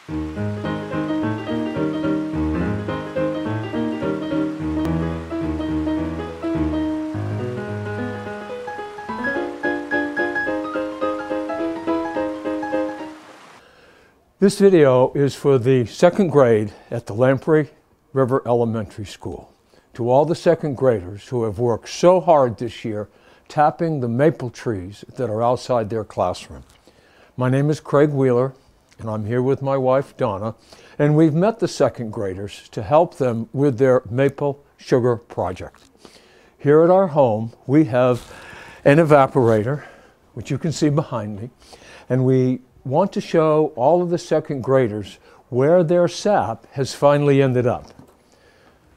This video is for the second grade at the Lamprey River Elementary School. To all the second graders who have worked so hard this year tapping the maple trees that are outside their classroom. My name is Craig Wheeler, and I'm here with my wife Donna, and we've met the second graders to help them with their maple sugar project. Here at our home we have an evaporator, which you can see behind me, and we want to show all of the second graders where their sap has finally ended up.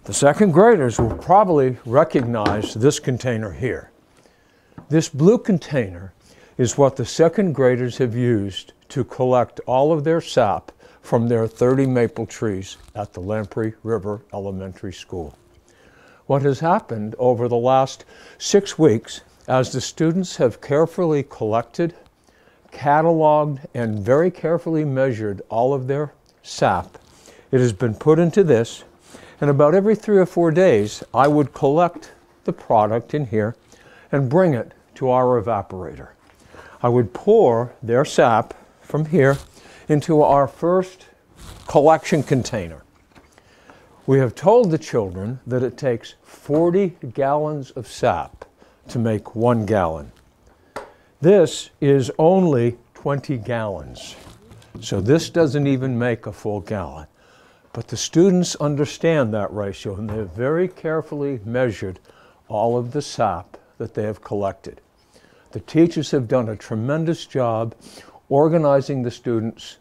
The second graders will probably recognize this container here. This blue container is what the second graders have used to collect all of their sap from their 30 maple trees at the Lamprey River Elementary School. What has happened over the last 6 weeks, as the students have carefully collected, cataloged, and very carefully measured all of their sap, it has been put into this, and about every 3 or 4 days I would collect the product in here and bring it to our evaporator. I would pour their sap from here into our first collection container. We have told the children that it takes 40 gallons of sap to make 1 gallon. This is only 20 gallons, so this doesn't even make a full gallon. But the students understand that ratio, and they have very carefully measured all of the sap that they have collected. The teachers have done a tremendous job organizing the students.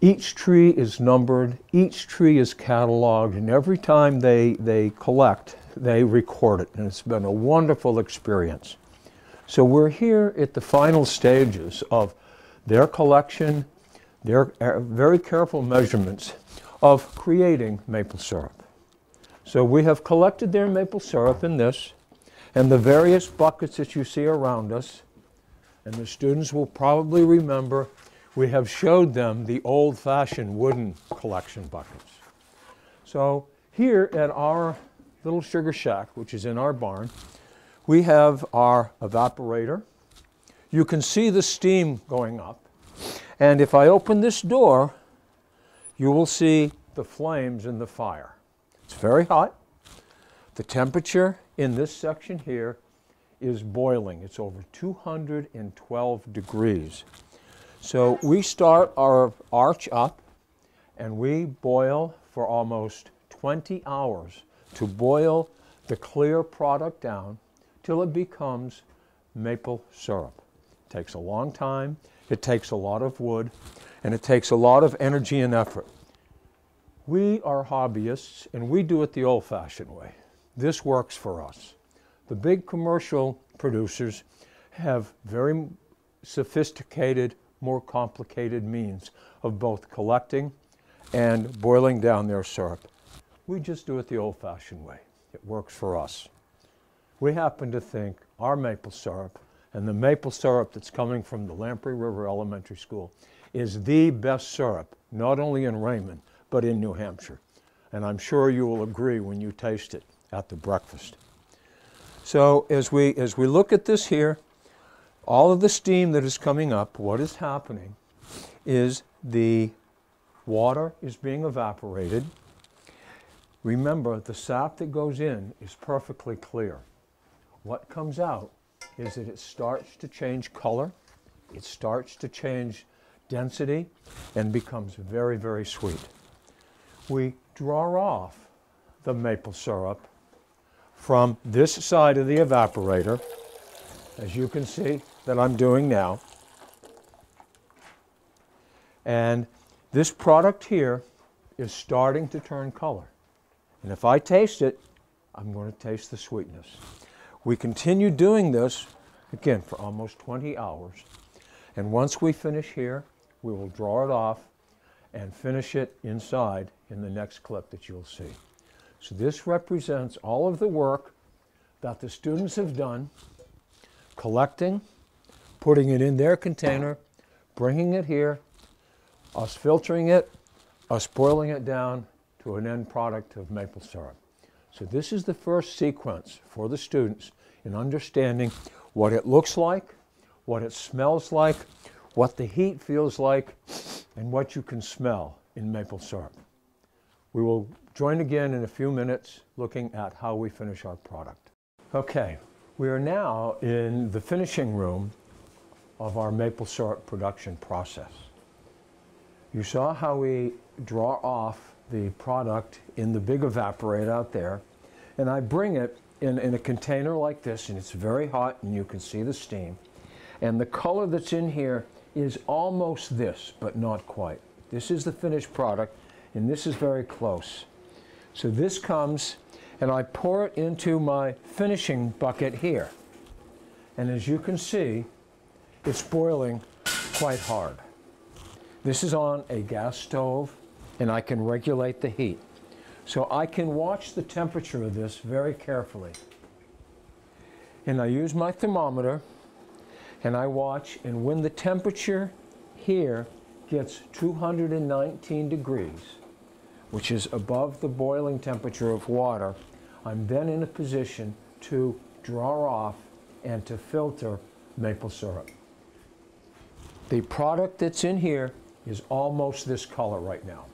Each tree is numbered, each tree is cataloged, and every time they collect, they record it, and it's been a wonderful experience. So we're here at the final stages of their collection, their very careful measurements of creating maple syrup. So we have collected their maple syrup in this and the various buckets that you see around us, and the students will probably remember we have showed them the old-fashioned wooden collection buckets. So here at our little sugar shack, which is in our barn, we have our evaporator. You can see the steam going up. And if I open this door, you will see the flames in the fire. It's very hot. The temperature in this section here is boiling. It's over 212 degrees. So we start our arch up and we boil for almost 20 hours to boil the clear product down till it becomes maple syrup. It takes a long time, it takes a lot of wood, and it takes a lot of energy and effort. We are hobbyists, and we do it the old-fashioned way. This works for us. The big commercial producers have very sophisticated, more complicated means of both collecting and boiling down their syrup. We just do it the old-fashioned way. It works for us. We happen to think our maple syrup and the maple syrup that's coming from the Lamprey River Elementary School is the best syrup, not only in Raymond, but in New Hampshire. And I'm sure you will agree when you taste it at the breakfast. So as we look at this here, all of the steam that is coming up, what is happening is the water is being evaporated. Remember, the sap that goes in is perfectly clear. What comes out is that it starts to change color, it starts to change density, and becomes very, very sweet. We draw off the maple syrup from this side of the evaporator, as you can see that I'm doing now. And this product here is starting to turn color. And if I taste it, I'm going to taste the sweetness. We continue doing this, again, for almost 20 hours. And once we finish here, we will draw it off and finish it inside in the next clip that you'll see. So this represents all of the work that the students have done, collecting, putting it in their container, bringing it here, us filtering it, us boiling it down to an end product of maple syrup. So this is the first sequence for the students in understanding what it looks like, what it smells like, what the heat feels like, and what you can smell in maple syrup. We will join again in a few minutes looking at how we finish our product. Okay, we are now in the finishing room of our maple syrup production process. You saw how we draw off the product in the big evaporator out there, and I bring it in a container like this, and it's very hot and you can see the steam. And the color that's in here is almost this, but not quite. This is the finished product, and this is very close. So this comes, and I pour it into my finishing bucket here. And as you can see, it's boiling quite hard. This is on a gas stove, and I can regulate the heat. So I can watch the temperature of this very carefully. And I use my thermometer, and I watch, and when the temperature here gets 219 degrees, which is above the boiling temperature of water, I'm then in a position to draw off and to filter maple syrup. The product that's in here is almost this color right now.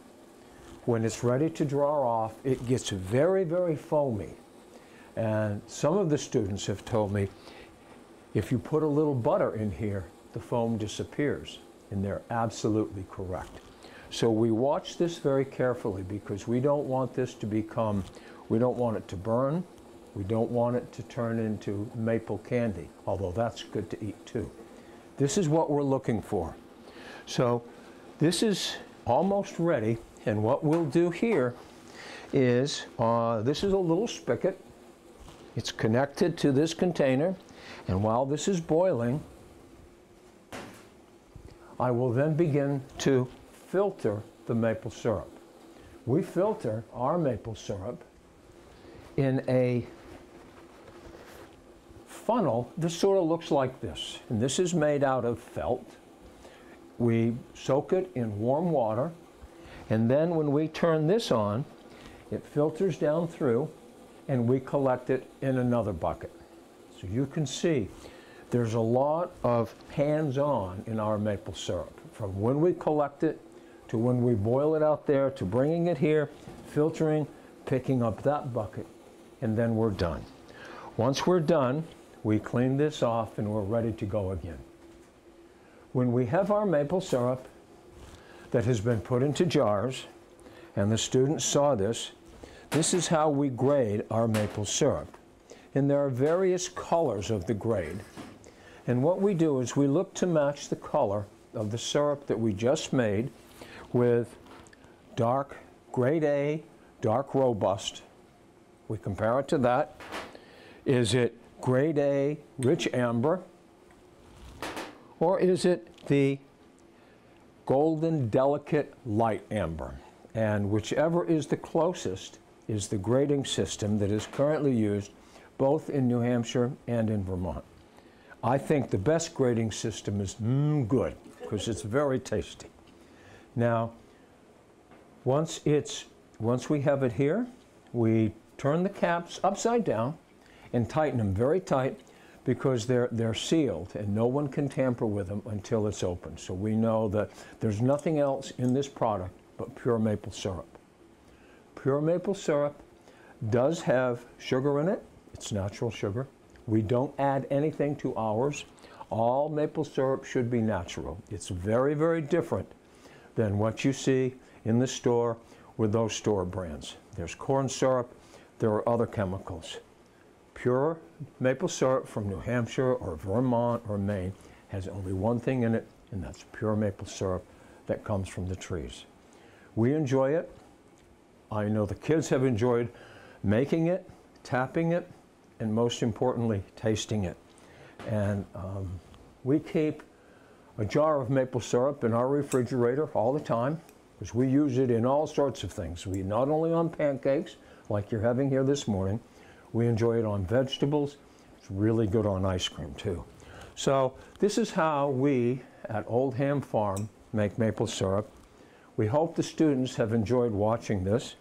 When it's ready to draw off, it gets very, very foamy. And some of the students have told me, if you put a little butter in here, the foam disappears. And they're absolutely correct. So we watch this very carefully because we don't want this to become, we don't want it to burn, we don't want it to turn into maple candy, although that's good to eat too. This is what we're looking for. So this is almost ready, and what we'll do here is, this is a little spigot. It's connected to this container, and while this is boiling, I will then begin to filter the maple syrup. We filter our maple syrup in a funnel. This sort of looks like this, and this is made out of felt. We soak it in warm water, and then when we turn this on, it filters down through, and we collect it in another bucket. So you can see there's a lot of hands-on in our maple syrup, from when we collect it to when we boil it out there to bringing it here, filtering, picking up that bucket, and then we're done. Once we're done, we clean this off and we're ready to go again. When we have our maple syrup that has been put into jars, and the students saw this, this is how we grade our maple syrup. And there are various colors of the grade. And what we do is we look to match the color of the syrup that we just made with dark grade A, dark robust. We compare it to that. Is it grade A, rich amber? Or is it the golden, delicate, light amber? And whichever is the closest is the grading system that is currently used both in New Hampshire and in Vermont. I think the best grading system is good, because it's very tasty. Now, once we have it here, we turn the caps upside down and tighten them very tight, because they're sealed and no one can tamper with them until it's open. So we know that there's nothing else in this product but pure maple syrup. Pure maple syrup does have sugar in it. It's natural sugar. We don't add anything to ours. All maple syrup should be natural. It's very, very different than what you see in the store with those store brands. There's corn syrup, there are other chemicals. Pure maple syrup from New Hampshire or Vermont or Maine has only one thing in it, and that's pure maple syrup that comes from the trees. We enjoy it. I know the kids have enjoyed making it, tapping it, and most importantly, tasting it. And we keep a jar of maple syrup in our refrigerator all the time, because we use it in all sorts of things. We not only on pancakes, like you're having here this morning, we enjoy it on vegetables. It's really good on ice cream too. So this is how we at Oldham Farm make maple syrup. We hope the students have enjoyed watching this.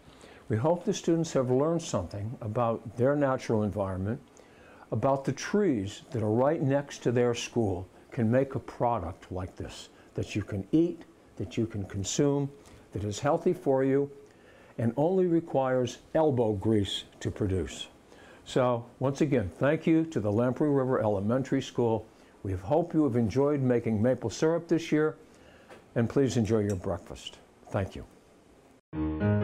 We hope the students have learned something about their natural environment, about the trees that are right next to their school can make a product like this that you can eat, that you can consume, that is healthy for you, and only requires elbow grease to produce. So, once again, thank you to the Lamprey River Elementary School. We hope you have enjoyed making maple syrup this year, and please enjoy your breakfast. Thank you.